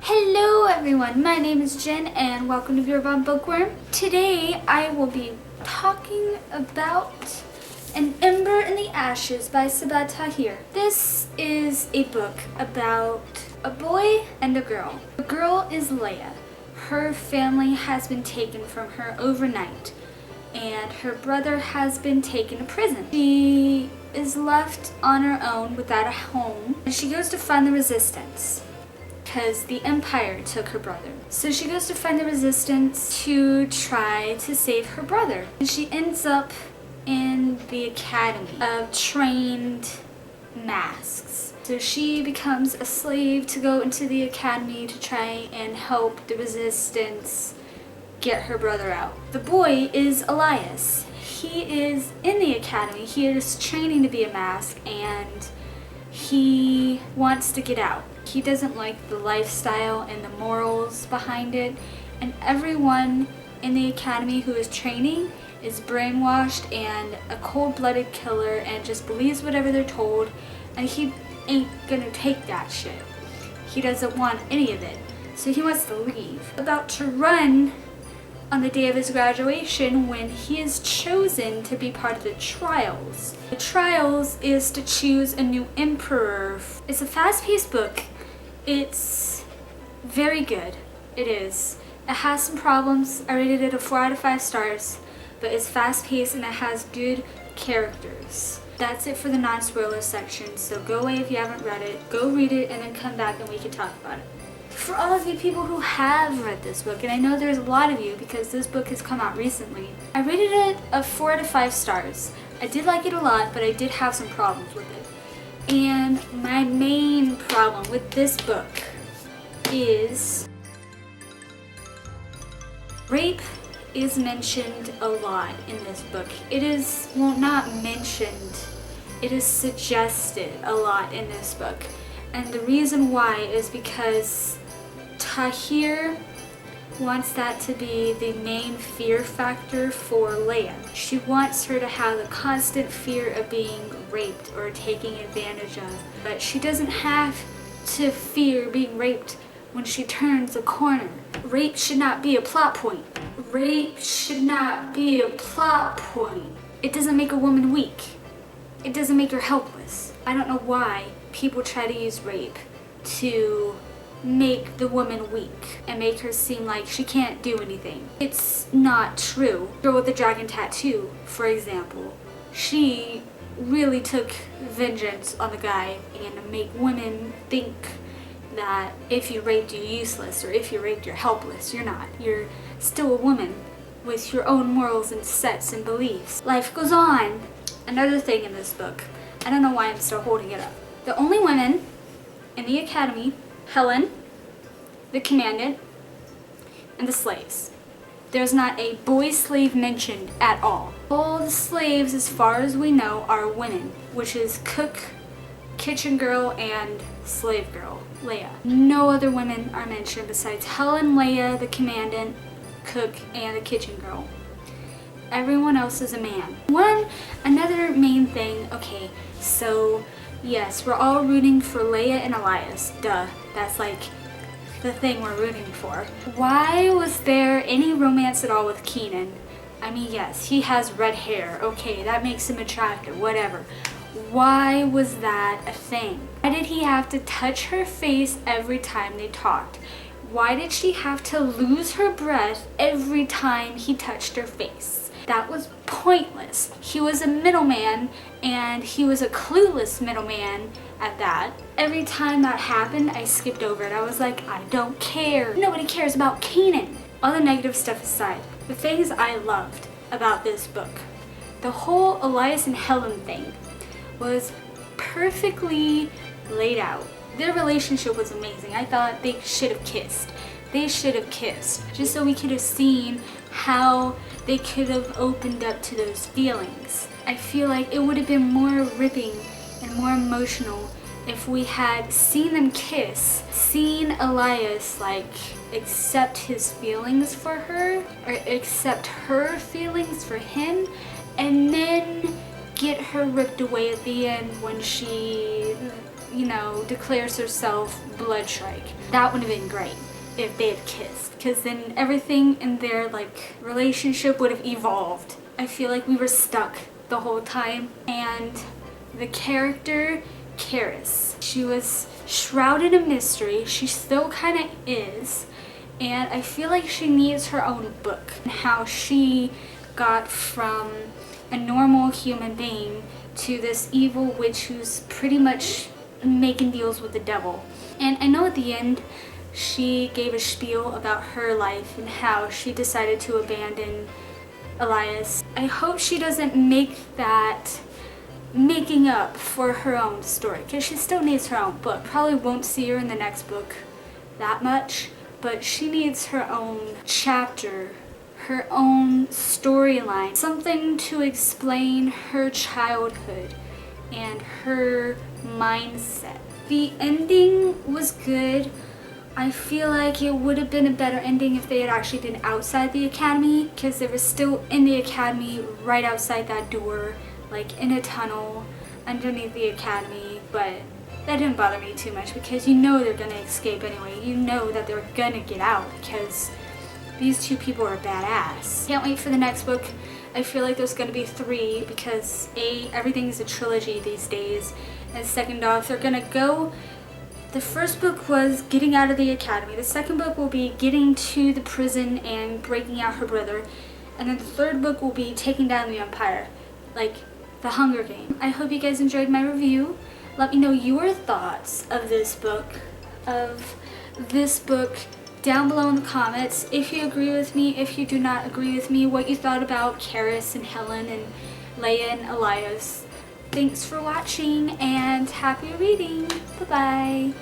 Hello everyone, my name is Jen and welcome to Your Von Bookworm. Today I will be talking about An Ember in the Ashes by Sabaa Tahir. This is a book about a boy and a girl. The girl is Leia. Her family has been taken from her overnight and her brother has been taken to prison. She is left on her own without a home and she goes to find the resistance, because the Empire took her brother. So she goes to find the resistance to try to save her brother. And she ends up in the academy of trained masks. So she becomes a slave to go into the academy to try and help the resistance get her brother out. The boy is Elias. He is in the academy. He is training to be a mask and he wants to get out. He doesn't like the lifestyle and the morals behind it, and everyone in the academy who is training is brainwashed and a cold-blooded killer and just believes whatever they're told, and he ain't gonna take that shit. He doesn't want any of it, so he wants to leave. About to run on the day of his graduation when he is chosen to be part of the trials. The trials is to choose a new emperor. It's a fast-paced book. It's very good. It is. It has some problems. I rated it a 4 out of 5 stars, but it's fast-paced and it has good characters. That's it for the non-spoiler section, so go away if you haven't read it. Go read it and then come back and we can talk about it. For all of you people who have read this book, and I know there's a lot of you because this book has come out recently, I rated it a 4 out of 5 stars. I did like it a lot, but I did have some problems with it. And my main problem with this book is rape is mentioned a lot in this book. It is, well, not mentioned, it is suggested a lot in this book. And the reason why is because Tahir wants that to be the main fear factor for Leia. She wants her to have the constant fear of being raped or taken advantage of. But she doesn't have to fear being raped when she turns a corner. Rape should not be a plot point. Rape should not be a plot point. It doesn't make a woman weak. It doesn't make her helpless. I don't know why people try to use rape to make the woman weak and make her seem like she can't do anything. It's not true. Girl with the dragon tattoo, for example, she really took vengeance on the guy and to make women think that if you raped, you're useless, or if you raped, you're helpless. You're not. You're still a woman with your own morals and sets and beliefs. Life goes on. Another thing in this book, I don't know why I'm still holding it up. The only women in the academy, Helen, the commandant, and the slaves. There's not a boy slave mentioned at all. All the slaves, as far as we know, are women, which is cook, kitchen girl, and slave girl, Leia. No other women are mentioned besides Helen, Leia, the commandant, cook, and the kitchen girl. Everyone else is a man. Another main thing, okay, so yes, we're all rooting for Leia and Elias. Duh, that's like the thing we're rooting for. Why was there any romance at all with Keenan? I mean, yes, he has red hair. Okay, that makes him attractive, whatever. Why was that a thing? Why did he have to touch her face every time they talked? Why did she have to lose her breath every time he touched her face? That was pointless. He was a middleman, and he was a clueless middleman at that. Every time that happened, I skipped over it. I was like, I don't care. Nobody cares about Kanan. All the negative stuff aside, the things I loved about this book, the whole Elias and Helen thing was perfectly laid out. Their relationship was amazing. I thought they should have kissed. They should have kissed, just so we could have seen how they could have opened up to those feelings. I feel like it would have been more ripping and more emotional if we had seen them kiss, seen Elias like accept his feelings for her, or accept her feelings for him, and then get her ripped away at the end when she you know, declares herself Bloodstrike. That would have been great if they had kissed, because then everything in their like relationship would have evolved. I feel like we were stuck the whole time. And the character Karis, she was shrouded in mystery. She still kind of is, and I feel like she needs her own book. How she got from a normal human being to this evil witch who's pretty much making deals with the devil. And I know at the end she gave a spiel about her life and how she decided to abandon Elias. I hope she doesn't make that making up for her own story, because she still needs her own book. Probably won't see her in the next book that much, but she needs her own chapter, her own storyline, something to explain her childhood and her mindset. The ending was good. I feel like it would have been a better ending if they had actually been outside the academy, because they were still in the academy right outside that door, like in a tunnel underneath the academy. But that didn't bother me too much, because you know they're gonna escape anyway. You know that they're gonna get out, because these two people are badass. Can't wait for the next book. I feel like there's gonna be 3, because everything's a trilogy these days, and second off, they're gonna go. The first book was getting out of the academy. The second book will be getting to the prison and breaking out her brother, and then the third book will be taking down the Empire, like the Hunger Game. I hope you guys enjoyed my review. Let me know your thoughts of this book, down below in the comments. If you agree with me, if you do not agree with me, what you thought about Karis and Helen and Leia and Elias. Thanks for watching and happy reading. Bye-bye.